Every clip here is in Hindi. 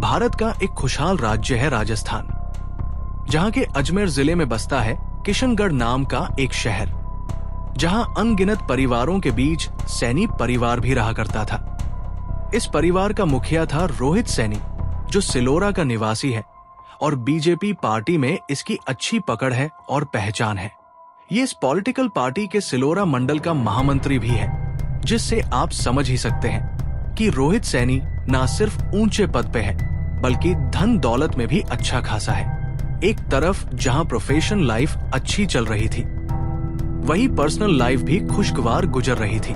भारत का एक खुशहाल राज्य है राजस्थान, जहां के अजमेर जिले में बसता है किशनगढ़ नाम का एक शहर, जहां अनगिनत परिवारों के बीच सैनी परिवार भी रहा करता था। इस परिवार का मुखिया था रोहित सैनी, जो सिलोरा का निवासी है और बीजेपी पार्टी में इसकी अच्छी पकड़ है और पहचान है। ये इस पॉलिटिकल पार्टी के सिलोरा मंडल का महामंत्री भी है, जिससे आप समझ ही सकते हैं कि रोहित सैनी ना सिर्फ ऊंचे पद पे है, बल्कि धन दौलत में भी अच्छा खासा है। एक तरफ जहां प्रोफेशनल लाइफ अच्छी चल रही थी, वहीं पर्सनल लाइफ भी खुशगवार गुजर रही थी।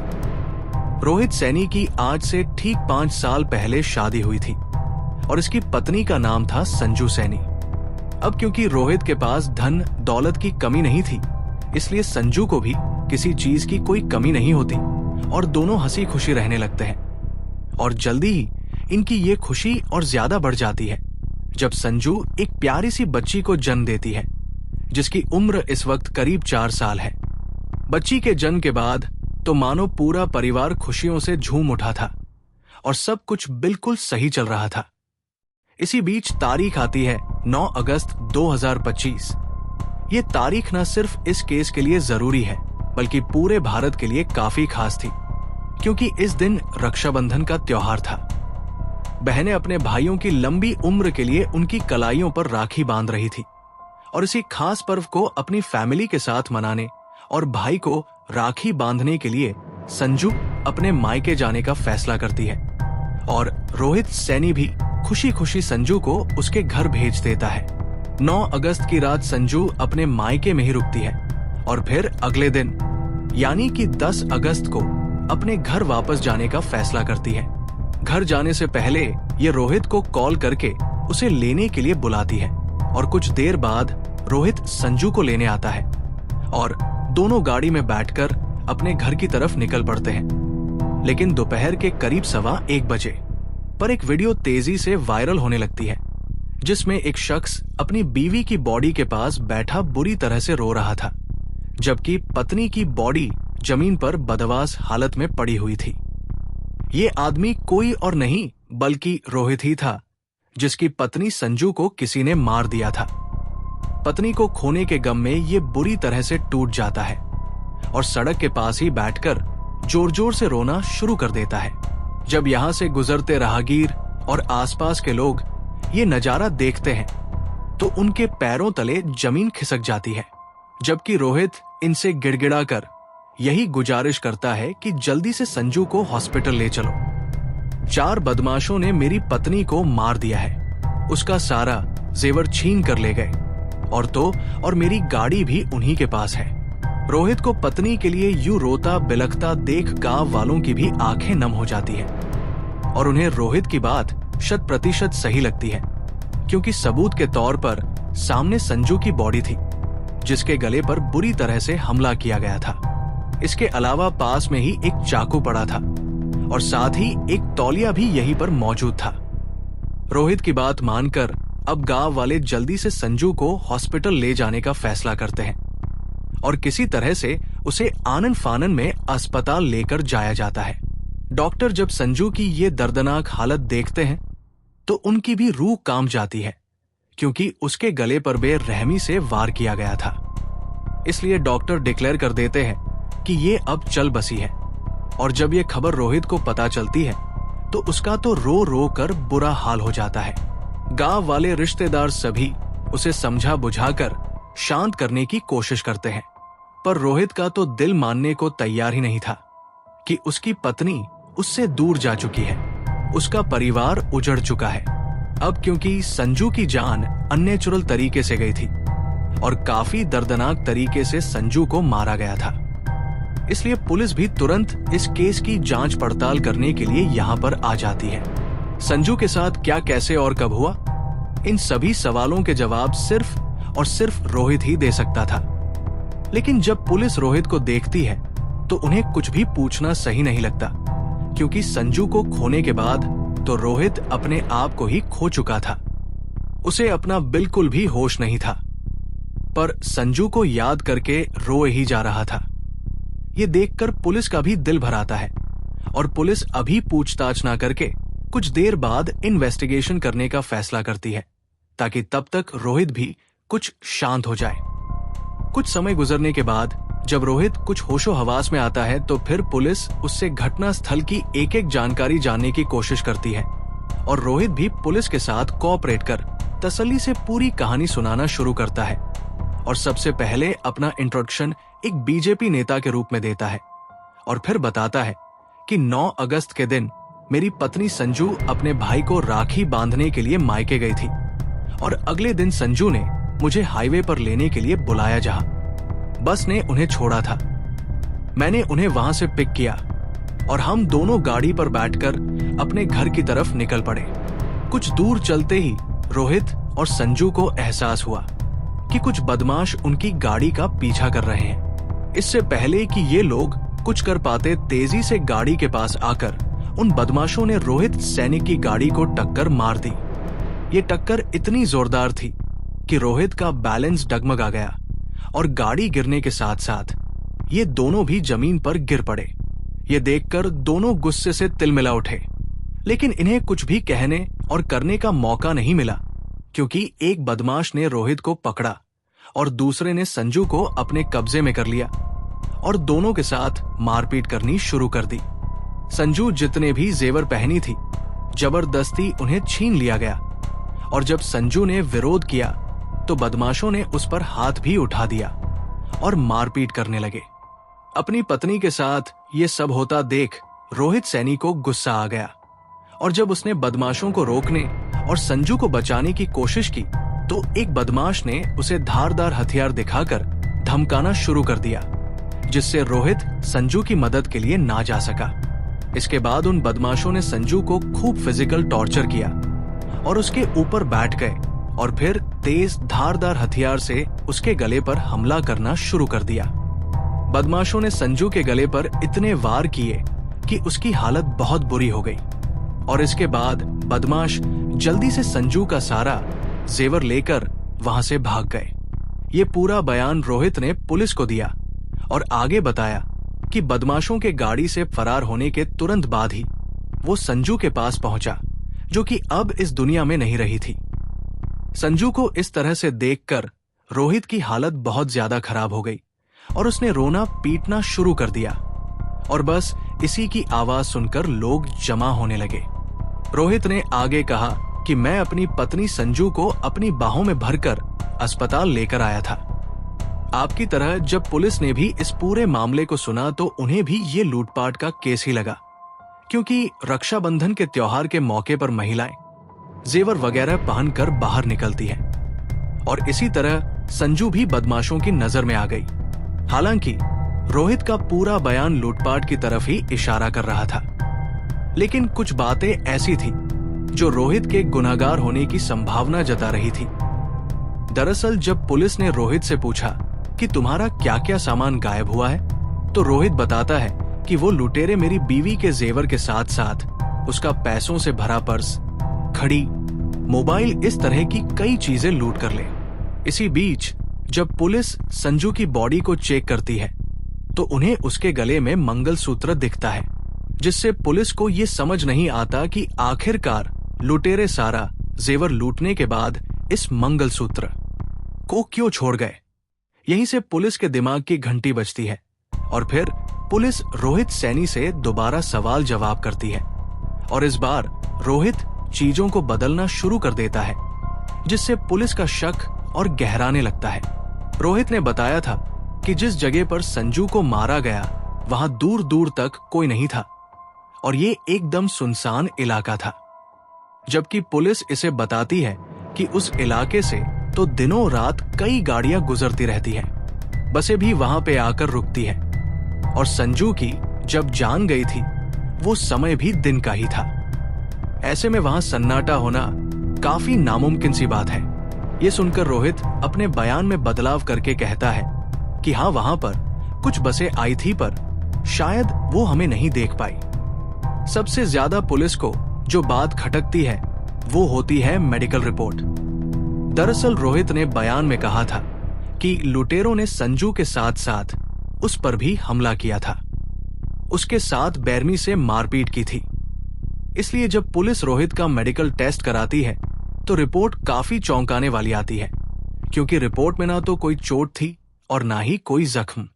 रोहित सैनी की आज से ठीक 5 साल पहले शादी हुई थी और इसकी पत्नी का नाम था संजू सैनी। अब क्योंकि रोहित के पास धन दौलत की कमी नहीं थी, इसलिए संजू को भी किसी चीज की कोई कमी नहीं होती और दोनों हंसी खुशी रहने लगते हैं। और जल्दी ही इनकी ये खुशी और ज्यादा बढ़ जाती है जब संजू एक प्यारी सी बच्ची को जन्म देती है, जिसकी उम्र इस वक्त करीब 4 साल है। बच्ची के जन्म के बाद तो मानो पूरा परिवार खुशियों से झूम उठा था और सब कुछ बिल्कुल सही चल रहा था। इसी बीच तारीख आती है 9 अगस्त 2025। ये तारीख न सिर्फ इस केस के लिए जरूरी है, बल्कि पूरे भारत के लिए काफी खास थी, क्योंकि इस दिन रक्षाबंधन का त्योहार था। बहनें अपने भाइयों की लंबी उम्र के लिए उनकी कलाइयों पर राखी बांध रही थी और इसी खास पर्व को अपनी फैमिली के साथ मनाने और भाई को राखी बांधने के लिए संजू अपने मायके जाने का फैसला करती है और रोहित सैनी भी खुशी खुशी संजू को उसके घर भेज देता है। 9 अगस्त की रात संजू अपने मायके में ही रुकती है और फिर अगले दिन यानी कि 10 अगस्त को अपने घर वापस जाने का फैसला करती है। घर जाने से पहले ये रोहित को कॉल करके उसे लेने के लिए बुलाती है और कुछ देर बाद रोहित संजू को लेने आता है और दोनों गाड़ी में बैठकर अपने घर की तरफ निकल पड़ते हैं। लेकिन दोपहर के करीब 1:15 बजे पर एक वीडियो तेजी से वायरल होने लगती है, जिसमें एक शख्स अपनी बीवी की बॉडी के पास बैठा बुरी तरह से रो रहा था, जबकि पत्नी की बॉडी जमीन पर बदहवास हालत में पड़ी हुई थी। ये आदमी कोई और नहीं बल्कि रोहित ही था, जिसकी पत्नी संजू को किसी ने मार दिया था। पत्नी को खोने के गम में ये बुरी तरह से टूट जाता है और सड़क के पास ही बैठकर जोर जोर से रोना शुरू कर देता है। जब यहाँ से गुजरते राहगीर और आसपास के लोग ये नजारा देखते हैं तो उनके पैरों तले जमीन खिसक जाती है, जबकि रोहित इनसे गिड़गिड़ाकर यही गुजारिश करता है कि जल्दी से संजू को हॉस्पिटल ले चलो। 4 बदमाशों ने मेरी पत्नी को मार दिया है, उसका सारा जेवर छीन कर ले गए और मेरी गाड़ी भी उन्हीं के पास है। रोहित को पत्नी के लिए यूं रोता बिलखता देख गांव वालों की भी आंखें नम हो जाती है और उन्हें रोहित की बात 100% सही लगती है, क्योंकि सबूत के तौर पर सामने संजू की बॉडी थी, जिसके गले पर बुरी तरह से हमला किया गया था। इसके अलावा पास में ही एक चाकू पड़ा था और साथ ही एक तौलिया भी यहीं पर मौजूद था। रोहित की बात मानकर अब गांव वाले जल्दी से संजू को हॉस्पिटल ले जाने का फैसला करते हैं और किसी तरह से उसे आनन फानन में अस्पताल लेकर जाया जाता है। डॉक्टर जब संजू की ये दर्दनाक हालत देखते हैं तो उनकी भी रूह कांप जाती है, क्योंकि उसके गले पर बेरहमी से वार किया गया था। इसलिए डॉक्टर डिक्लेयर कर देते हैं कि ये अब चल बसी है। और जब ये खबर रोहित को पता चलती है तो उसका तो रो रो कर बुरा हाल हो जाता है। गांव वाले रिश्तेदार सभी उसे समझा बुझाकर शांत करने की कोशिश करते हैं, पर रोहित का तो दिल मानने को तैयार ही नहीं था कि उसकी पत्नी उससे दूर जा चुकी है, उसका परिवार उजड़ चुका है। अब क्योंकि संजू की जान अननेचुरल तरीके से गई थी और काफी दर्दनाक तरीके से संजू को मारा गया था, इसलिए पुलिस भी तुरंत इस केस की जांच पड़ताल करने के लिए यहाँ पर आ जाती है। संजू के साथ क्या, कैसे और कब हुआ, इन सभी सवालों के जवाब सिर्फ और सिर्फ रोहित ही दे सकता था। लेकिन जब पुलिस रोहित को देखती है तो उन्हें कुछ भी पूछना सही नहीं लगता, क्योंकि संजू को खोने के बाद तो रोहित अपने आप को ही खो चुका था। उसे अपना बिल्कुल भी होश नहीं था, पर संजू को याद करके रो ही जा रहा था। ये देखकर पुलिस का भी दिल भर आता है और पुलिस अभी पूछताछ ना करके कुछ देर बाद इन्वेस्टिगेशन करने का फैसला करती है ताकि तब तक रोहित भी कुछ शांत हो जाए। कुछ समय गुजरने के बाद जब रोहित कुछ होशो हवास में आता है तो फिर पुलिस उससे घटना स्थल की एक एक जानकारी जानने की कोशिश करती है और रोहित भी पुलिस के साथ कोऑपरेट कर तसल्ली से पूरी कहानी सुनाना शुरू करता है और सबसे पहले अपना इंट्रोडक्शन एक बीजेपी नेता के रूप में देता है और फिर बताता है कि 9 अगस्त के दिन मेरी पत्नी संजू अपने भाई को राखी बांधने के लिए मायके गई थी और अगले दिन संजू ने मुझे हाईवे पर लेने के लिए बुलाया जहां बस ने उन्हें छोड़ा था। मैंने उन्हें वहां से पिक किया और हम दोनों गाड़ी पर बैठकर अपने घर की तरफ निकल पड़े। कुछ दूर चलते ही रोहित और संजू को एहसास हुआ कि कुछ बदमाश उनकी गाड़ी का पीछा कर रहे हैं। इससे पहले कि ये लोग कुछ कर पाते तेजी से गाड़ी के पास आकर उन बदमाशों ने रोहित सैनिक की गाड़ी को टक्कर मार दी। ये टक्कर इतनी जोरदार थी कि रोहित का बैलेंस डगमगा गया और गाड़ी गिरने के साथ साथ ये दोनों भी जमीन पर गिर पड़े। ये देखकर दोनों गुस्से से तिलमिला उठे, लेकिन इन्हें कुछ भी कहने और करने का मौका नहीं मिला क्योंकि एक बदमाश ने रोहित को पकड़ा और दूसरे ने संजू को अपने कब्जे में कर लिया और दोनों के साथ मारपीट करनी शुरू कर दी। संजू जितने भी जेवर पहनी थी जबरदस्ती उन्हें छीन लिया गया और जब संजू ने विरोध किया तो बदमाशों ने उस पर हाथ भी उठा दिया और मारपीट करने लगे। अपनी पत्नी के साथ ये सब होता देख रोहित सैनी को गुस्सा आ गया और जब उसने बदमाशों को रोकने और संजू को बचाने की कोशिश की तो एक बदमाश ने उसे धारदार हथियार दिखाकर धमकाना शुरू कर दिया, जिससे रोहित संजू की मदद के लिए ना जा सका। इसके बाद उन बदमाशों ने संजू को खूब फिजिकल टॉर्चर किया और उसके ऊपर बैठ गए और फिर तेज धारदार हथियार से उसके गले पर हमला करना शुरू कर दिया। बदमाशों ने संजू के गले पर इतने वार किए कि उसकी हालत बहुत बुरी हो गई और इसके बाद बदमाश जल्दी से संजू का सारा जेवर लेकर वहां से भाग गए। ये पूरा बयान रोहित ने पुलिस को दिया और आगे बताया कि बदमाशों के गाड़ी से फरार होने के तुरंत बाद ही वो संजू के पास पहुंचा, जो कि अब इस दुनिया में नहीं रही थी। संजू को इस तरह से देखकर रोहित की हालत बहुत ज्यादा खराब हो गई और उसने रोना पीटना शुरू कर दिया और बस इसी की आवाज सुनकर लोग जमा होने लगे। रोहित ने आगे कहा कि मैं अपनी पत्नी संजू को अपनी बाहों में भरकर अस्पताल लेकर आया था। आपकी तरह जब पुलिस ने भी इस पूरे मामले को सुना तो उन्हें भी ये लूटपाट का केस ही लगा, क्योंकि रक्षाबंधन के त्योहार के मौके पर महिलाएं जेवर वगैरह पहनकर बाहर निकलती हैं और इसी तरह संजू भी बदमाशों की नजर में आ गई। हालांकि रोहित का पूरा बयान लूटपाट की तरफ ही इशारा कर रहा था, लेकिन कुछ बातें ऐसी थी जो रोहित के गुनहगार होने की संभावना जता रही थी। दरअसल जब पुलिस ने रोहित से पूछा कि तुम्हारा क्या क्या सामान गायब हुआ है, तो रोहित बताता है कि वो लुटेरे मेरी बीवी के जेवर के साथ साथ उसका पैसों से भरा पर्स, घड़ी, मोबाइल, इस तरह की कई चीजें लूट कर ले। इसी बीच जब पुलिस संजू की बॉडी को चेक करती है तो उन्हें उसके गले में मंगलसूत्र दिखता है, जिससे पुलिस को ये समझ नहीं आता कि आखिरकार लुटेरे सारा जेवर लूटने के बाद इस मंगलसूत्र को क्यों छोड़ गए। यहीं से पुलिस के दिमाग की घंटी बजती है और फिर पुलिस रोहित सैनी से दोबारा सवाल जवाब करती है और इस बार रोहित चीजों को बदलना शुरू कर देता है, जिससे पुलिस का शक और गहराने लगता है। रोहित ने बताया था कि जिस जगह पर संजू को मारा गया वहां दूर दूर तक कोई नहीं था और ये एकदम सुनसान इलाका था, जबकि पुलिस इसे बताती है कि उस इलाके से तो दिनों रात कई गाड़ियां गुजरती रहती हैं, बसें भी वहां पे आकर रुकती हैं और संजू की जब जान गई थी वो समय भी दिन का ही था। ऐसे में वहां सन्नाटा होना काफी नामुमकिन सी बात है। ये सुनकर रोहित अपने बयान में बदलाव करके कहता है कि हाँ, वहां पर कुछ बसें आई थी पर शायद वो हमें नहीं देख पाई। सबसे ज्यादा पुलिस को जो बात खटकती है वो होती है मेडिकल रिपोर्ट। दरअसल रोहित ने बयान में कहा था कि लुटेरों ने संजू के साथ साथ उस पर भी हमला किया था, उसके साथ बेरमी से मारपीट की थी। इसलिए जब पुलिस रोहित का मेडिकल टेस्ट कराती है तो रिपोर्ट काफी चौंकाने वाली आती है, क्योंकि रिपोर्ट में ना तो कोई चोट थी और ना ही कोई जख्म।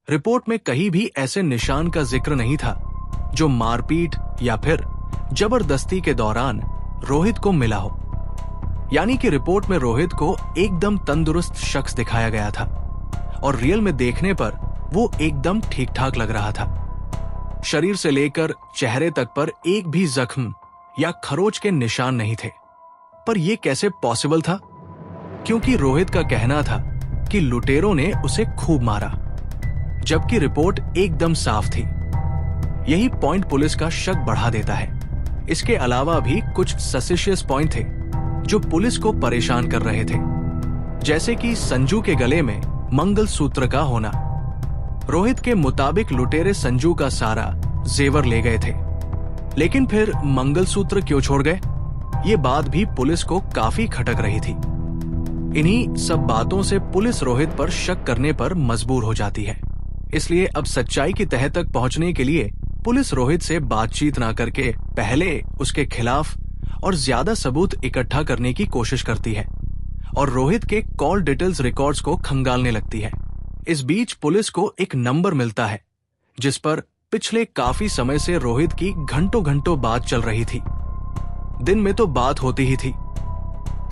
रिपोर्ट में कहीं भी ऐसे निशान का जिक्र नहीं था जो मारपीट या फिर जबरदस्ती के दौरान रोहित को मिला हो। यानी कि रिपोर्ट में रोहित को एकदम तंदुरुस्त शख्स दिखाया गया था और रियल में देखने पर वो एकदम ठीक ठाक लग रहा था। शरीर से लेकर चेहरे तक पर एक भी जख्म या खरोच के निशान नहीं थे। पर यह कैसे पॉसिबल था? क्योंकि रोहित का कहना था कि लुटेरों ने उसे खूब मारा, जबकि रिपोर्ट एकदम साफ थी। यही पॉइंट पुलिस का शक बढ़ा देता है। इसके अलावा भी कुछ सस्पिशियस पॉइंट थे जो पुलिस को परेशान कर रहे थे, जैसे कि संजू के गले में मंगलसूत्र का होना। रोहित के मुताबिक लुटेरे संजू का सारा जेवर ले गए थे, लेकिन फिर मंगलसूत्र क्यों छोड़ गए? ये बात भी पुलिस को काफी खटक रही थी। इन्हीं सब बातों से पुलिस रोहित पर शक करने पर मजबूर हो जाती है। इसलिए अब सच्चाई की तह तक पहुंचने के लिए पुलिस रोहित से बातचीत ना करके पहले उसके खिलाफ और ज्यादा सबूत इकट्ठा करने की कोशिश करती है और रोहित के कॉल डिटेल्स रिकॉर्ड्स को खंगालने लगती है। इस बीच पुलिस को एक नंबर मिलता है जिस पर पिछले काफी समय से रोहित की घंटों घंटों बात चल रही थी। दिन में तो बात होती ही थी,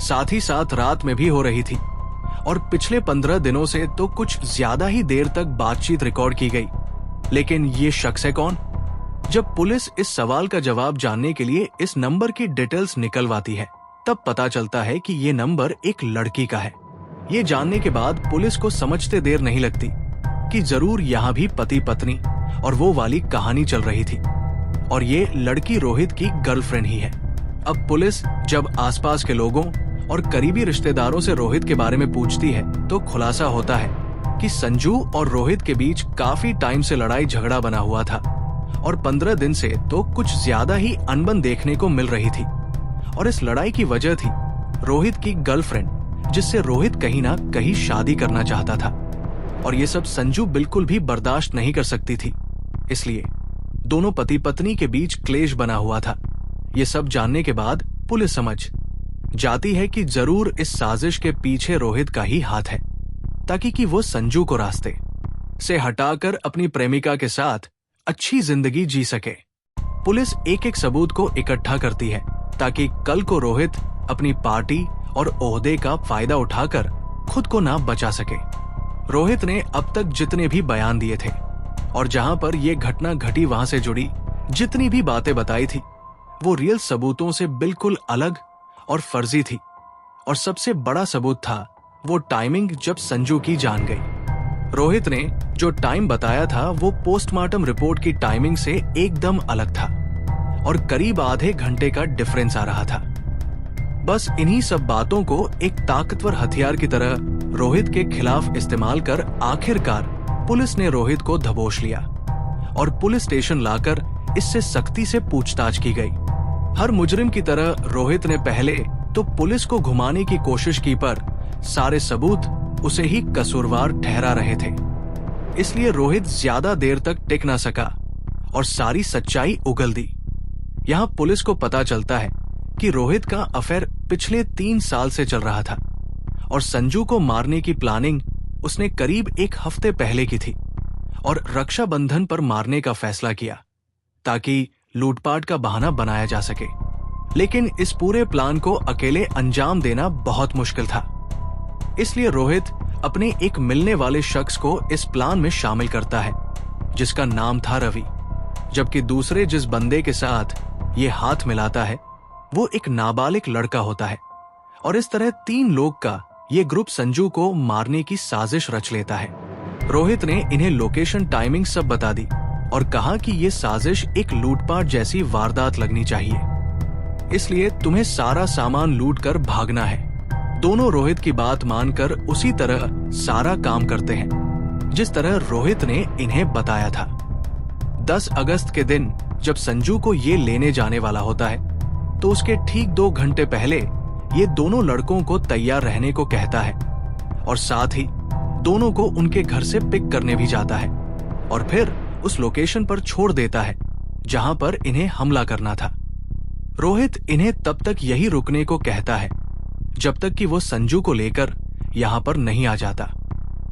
साथ ही साथ रात में भी हो रही थी, और पिछले 15 दिनों से तो कुछ ज्यादा ही देर तक बातचीत रिकॉर्ड की गई। लेकिन ये शख्स है कौन? जब पुलिस इस सवाल का जवाब जानने के लिए इस नंबर की डिटेल्स निकलवाती है, तब पता चलता है कि ये नंबर एक लड़की का है। ये जानने के बाद पुलिस को समझते देर नहीं लगती कि जरूर यहाँ भी पति पत्नी और वो वाली कहानी चल रही थी, और ये लड़की रोहित की गर्लफ्रेंड ही है। अब पुलिस जब आसपास के लोगों और करीबी रिश्तेदारों से रोहित के बारे में पूछती है तो खुलासा होता है कि संजू और रोहित के बीच काफी टाइम से लड़ाई झगड़ा बना हुआ था और 15 दिन से तो कुछ ज्यादा ही अनबन देखने को मिल रही थी। और इस लड़ाई की वजह थी रोहित की गर्लफ्रेंड, जिससे रोहित कहीं ना कहीं शादी करना चाहता था, और ये सब संजू बिल्कुल भी बर्दाश्त नहीं कर सकती थी। इसलिए दोनों पति पत्नी के बीच क्लेश बना हुआ था। ये सब जानने के बाद पुलिस समझ जाती है कि जरूर इस साजिश के पीछे रोहित का ही हाथ है, ताकि कि वो संजू को रास्ते से हटाकर अपनी प्रेमिका के साथ अच्छी जिंदगी जी सके। पुलिस एक एक सबूत को इकट्ठा करती है ताकि कल को रोहित अपनी पार्टी और ओहदे का फायदा उठाकर खुद को ना बचा सके। रोहित ने अब तक जितने भी बयान दिए थे और जहां पर यह घटना घटी वहां से जुड़ी जितनी भी बातें बताई थी, वो रियल सबूतों से बिल्कुल अलग और फर्जी थी। और सबसे बड़ा सबूत था वो टाइमिंग जब संजू की जान गई। रोहित ने जो टाइम बताया था वो पोस्टमार्टम रिपोर्ट की टाइमिंग से एकदम अलग था और करीब आधे घंटे का डिफरेंस आ रहा था। बस इन्हीं सब बातों को एक ताकतवर हथियार की तरह रोहित के खिलाफ इस्तेमाल कर आखिरकार पुलिस ने रोहित को दबोच लिया और पुलिस स्टेशन लाकर इससे सख्ती से पूछताछ की गई। हर मुजरिम की तरह रोहित ने पहले तो पुलिस को घुमाने की कोशिश की, पर सारे सबूत उसे ही कसूरवार ठहरा रहे थे। इसलिए रोहित ज्यादा देर तक टिक ना सका और सारी सच्चाई उगल दी। यहाँ पुलिस को पता चलता है कि रोहित का अफेयर पिछले 3 साल से चल रहा था और संजू को मारने की प्लानिंग उसने करीब 1 हफ्ते पहले की थी और रक्षाबंधन पर मारने का फैसला किया ताकि लूटपाट का बहाना बनाया जा सके। लेकिन इस पूरे प्लान को अकेले अंजाम देना बहुत मुश्किल था। इसलिए रोहित अपने एक मिलने वाले शख्स को इस प्लान में शामिल करता है जिसका नाम था रवि, जबकि दूसरे जिस बंदे के साथ ये हाथ मिलाता है वो एक नाबालिग लड़का होता है। और इस तरह 3 लोग का ये ग्रुप संजू को मारने की साजिश रच लेता है। रोहित ने इन्हें लोकेशन टाइमिंग सब बता दी और कहा कि ये साजिश एक लूटपाट जैसी वारदात लगनी चाहिए, इसलिए तुम्हें सारा सामान लूट कर भागना है। दोनों रोहित की बात मानकर उसी तरह सारा काम करते हैं जिस तरह रोहित ने इन्हें बताया था। 10 अगस्त के दिन जब संजू को ये लेने जाने वाला होता है तो उसके ठीक 2 घंटे पहले ये दोनों लड़कों को तैयार रहने को कहता है और साथ ही दोनों को उनके घर से पिक करने भी जाता है और फिर उस लोकेशन पर छोड़ देता है जहां पर इन्हें हमला करना था। रोहित इन्हें तब तक यही रुकने को कहता है जब तक कि वो संजू को लेकर यहाँ पर नहीं आ जाता।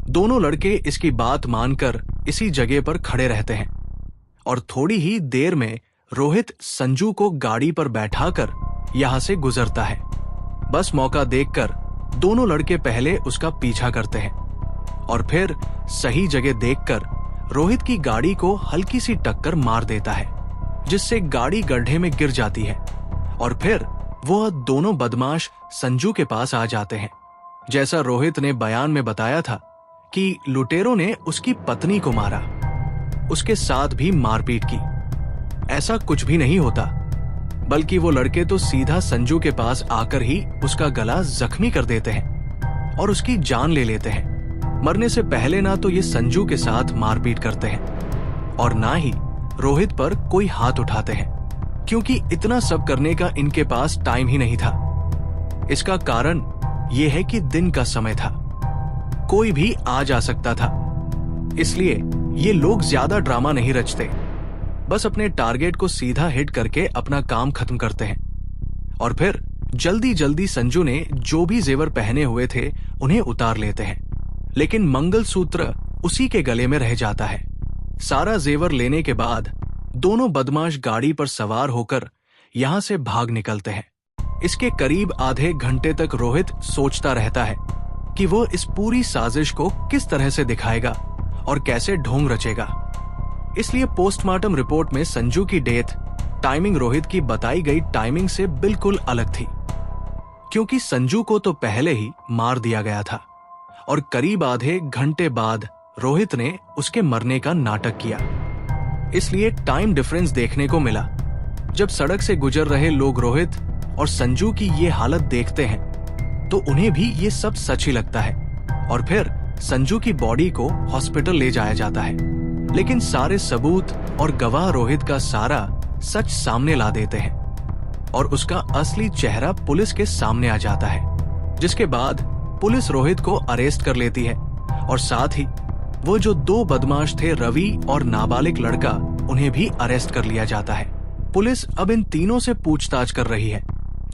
दोनों लड़के इसकी बात मानकर इसी जगह पर खड़े रहते हैं और थोड़ी ही देर में रोहित संजू को गाड़ी पर बैठाकर यहाँ से गुजरता है। बस मौका देखकर दोनों लड़के पहले उसका पीछा करते हैं और फिर सही जगह देखकर रोहित की गाड़ी को हल्की सी टक्कर मार देता है, जिससे गाड़ी गड्ढे में गिर जाती है और फिर वह दोनों बदमाश संजू के पास आ जाते हैं। जैसा रोहित ने बयान में बताया था कि लुटेरों ने उसकी पत्नी को मारा, उसके साथ भी मारपीट की। ऐसा कुछ भी नहीं होता, बल्कि वो लड़के तो सीधा संजू के पास आकर ही उसका गला जख्मी कर देते हैं और उसकी जान ले लेते हैं। मरने से पहले ना तो ये संजू के साथ मारपीट करते हैं और ना ही रोहित पर कोई हाथ उठाते हैं, क्योंकि इतना सब करने का इनके पास टाइम ही नहीं था। इसका कारण ये है कि दिन का समय था, कोई भी आ जा सकता था, इसलिए ये लोग ज्यादा ड्रामा नहीं रचते, बस अपने टारगेट को सीधा हिट करके अपना काम खत्म करते हैं। और फिर जल्दी जल्दी संजू ने जो भी जेवर पहने हुए थे उन्हें उतार लेते हैं, लेकिन मंगलसूत्र उसी के गले में रह जाता है। सारा जेवर लेने के बाद दोनों बदमाश गाड़ी पर सवार होकर यहाँ से भाग निकलते हैं। इसके करीब आधे घंटे तक रोहित सोचता रहता है कि वो इस पूरी साजिश को किस तरह से दिखाएगा और कैसे ढोंग रचेगा। इसलिए पोस्टमार्टम रिपोर्ट में संजू की डेथ टाइमिंग रोहित की बताई गई टाइमिंग से बिल्कुल अलग थी, क्योंकि संजू को तो पहले ही मार दिया गया था और करीब आधे घंटे बाद रोहित ने उसके मरने का नाटक किया। इसलिए टाइम डिफरेंस देखने को मिला। जब सड़क से गुजर रहे लोग रोहित और संजू की ये हालत देखते हैं तो उन्हें भी ये सब सच ही लगता है और फिर संजू की बॉडी को हॉस्पिटल ले जाया जाता है। लेकिन सारे सबूत और गवाह रोहित का सारा सच सामने ला देते हैं और उसका असली चेहरा पुलिस के सामने आ जाता है, जिसके बाद पुलिस रोहित को अरेस्ट कर लेती है और साथ ही वो जो दो बदमाश थे रवि और नाबालिग लड़का, उन्हें भी अरेस्ट कर लिया जाता है। पुलिस अब इन तीनों से पूछताछ कर रही है,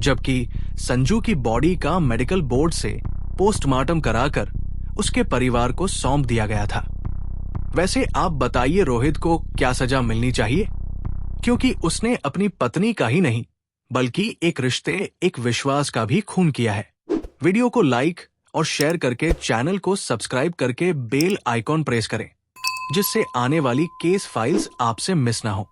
जबकि संजू की बॉडी का मेडिकल बोर्ड से पोस्टमार्टम कराकर उसके परिवार को सौंप दिया गया था। वैसे आप बताइए रोहित को क्या सजा मिलनी चाहिए, क्योंकि उसने अपनी पत्नी का ही नहीं बल्कि एक रिश्ते, एक विश्वास का भी खून किया है। वीडियो को लाइक और शेयर करके चैनल को सब्सक्राइब करके बेल आइकॉन प्रेस करें, जिससे आने वाली केस फाइल्स आपसे मिस ना हो।